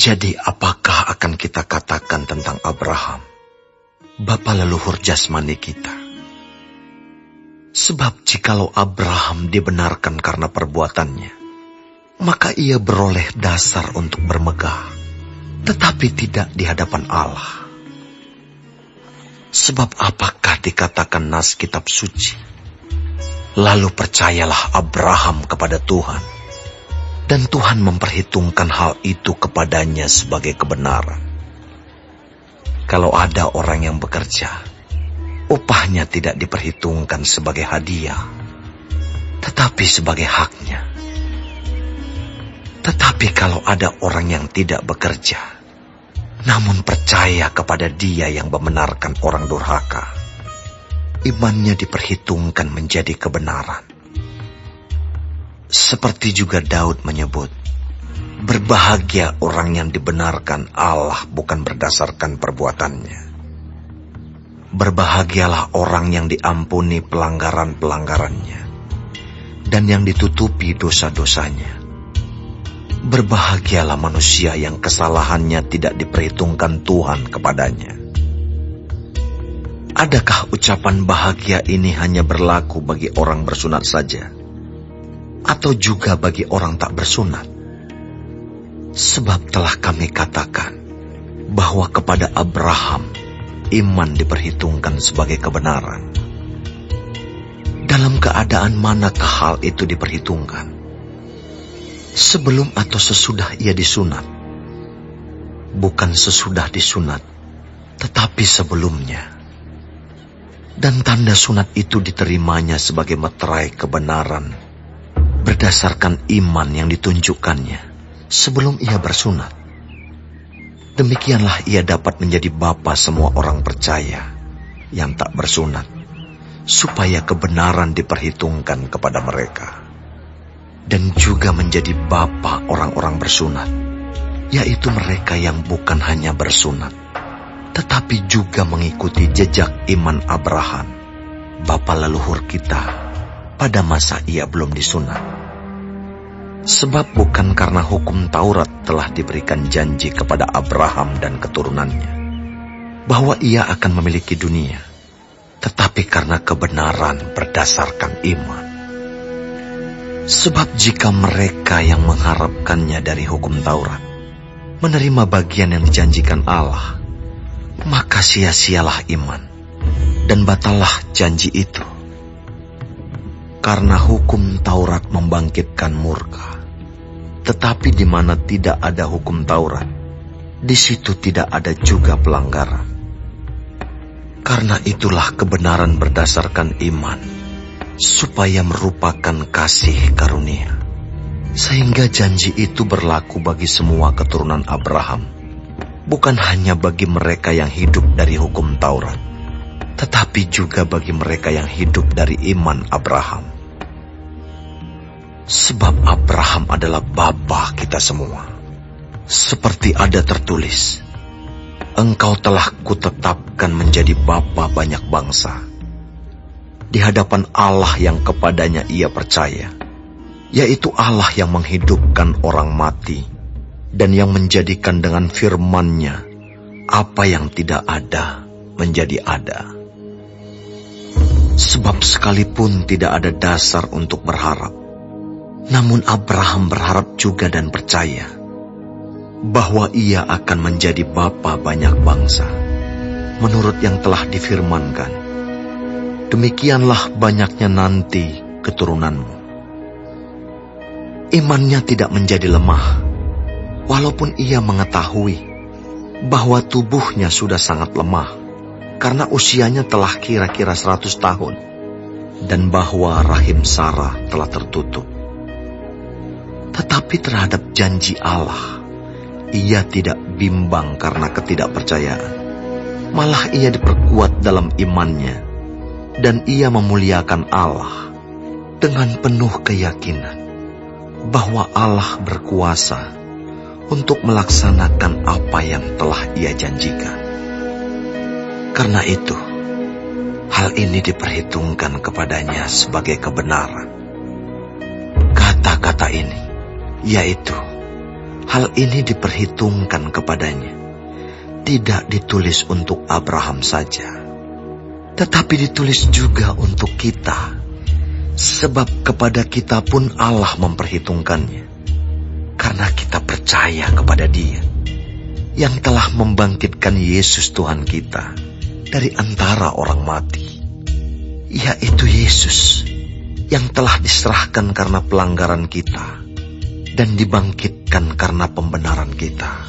Jadi apakah akan kita katakan tentang Abraham, bapa leluhur jasmani kita? Sebab jikalau Abraham dibenarkan karena perbuatannya, maka ia beroleh dasar untuk bermegah, tetapi tidak di hadapan Allah. Sebab apakah dikatakan nas kitab suci? Lalu percayalah Abraham kepada Tuhan, dan Tuhan memperhitungkan hal itu kepadanya sebagai kebenaran. Kalau ada orang yang bekerja, upahnya tidak diperhitungkan sebagai hadiah, tetapi sebagai haknya. Tetapi kalau ada orang yang tidak bekerja, namun percaya kepada Dia yang membenarkan orang durhaka, imannya diperhitungkan menjadi kebenaran. Seperti juga Daud menyebut, berbahagia orang yang dibenarkan Allah bukan berdasarkan perbuatannya. Berbahagialah orang yang diampuni pelanggaran-pelanggarannya, dan yang ditutupi dosa-dosanya. Berbahagialah manusia yang kesalahannya tidak diperhitungkan Tuhan kepadanya. Adakah ucapan bahagia ini hanya berlaku bagi orang bersunat saja, atau juga bagi orang tak bersunat? Sebab telah kami katakan bahwa kepada Abraham iman diperhitungkan sebagai kebenaran. Dalam keadaan manakah hal itu diperhitungkan? Sebelum atau sesudah ia disunat? Bukan sesudah disunat, tetapi sebelumnya. Dan tanda sunat itu diterimanya sebagai meterai kebenaran berdasarkan iman yang ditunjukkannya sebelum ia bersunat. Demikianlah ia dapat menjadi bapa semua orang percaya yang tak bersunat, supaya kebenaran diperhitungkan kepada mereka. Dan juga menjadi bapa orang-orang bersunat, yaitu mereka yang bukan hanya bersunat, tetapi juga mengikuti jejak iman Abraham, bapa leluhur kita, pada masa ia belum disunat. Sebab bukan karena hukum Taurat telah diberikan janji kepada Abraham dan keturunannya, bahwa ia akan memiliki dunia, tetapi karena kebenaran berdasarkan iman. Sebab jika mereka yang mengharapkannya dari hukum Taurat menerima bagian yang dijanjikan Allah, maka sia-sialah iman, dan batallah janji itu. Karena hukum Taurat membangkitkan murka, tetapi di mana tidak ada hukum Taurat, di situ tidak ada juga pelanggaran. Karena itulah kebenaran berdasarkan iman, supaya merupakan kasih karunia, sehingga janji itu berlaku bagi semua keturunan Abraham, bukan hanya bagi mereka yang hidup dari hukum Taurat, tetapi juga bagi mereka yang hidup dari iman Abraham. Sebab Abraham adalah bapa kita semua. Seperti ada tertulis, engkau telah kutetapkan menjadi bapa banyak bangsa, di hadapan Allah yang kepadanya ia percaya, yaitu Allah yang menghidupkan orang mati, dan yang menjadikan dengan firman-Nya apa yang tidak ada menjadi ada. Sebab sekalipun tidak ada dasar untuk berharap, namun Abraham berharap juga dan percaya bahwa ia akan menjadi bapa banyak bangsa, menurut yang telah difirmankan, demikianlah banyaknya nanti keturunanmu. Imannya tidak menjadi lemah, walaupun ia mengetahui bahwa tubuhnya sudah sangat lemah, karena usianya telah kira-kira 100 tahun, dan bahwa rahim Sarah telah tertutup. Tetapi terhadap janji Allah, ia tidak bimbang karena ketidakpercayaan. Malah ia diperkuat dalam imannya, dan ia memuliakan Allah dengan penuh keyakinan bahwa Allah berkuasa untuk melaksanakan apa yang telah ia janjikan. Karena itu, hal ini diperhitungkan kepadanya sebagai kebenaran. Kata-kata ini, yaitu hal ini diperhitungkan kepadanya. Tidak ditulis untuk Abraham saja, tetapi ditulis juga untuk kita, sebab kepada kita pun Allah memperhitungkannya, karena kita percaya kepada Dia yang telah membangkitkan Yesus Tuhan kita dari antara orang mati, yaitu Yesus yang telah diserahkan karena pelanggaran kita dan dibangkitkan karena pembenaran kita.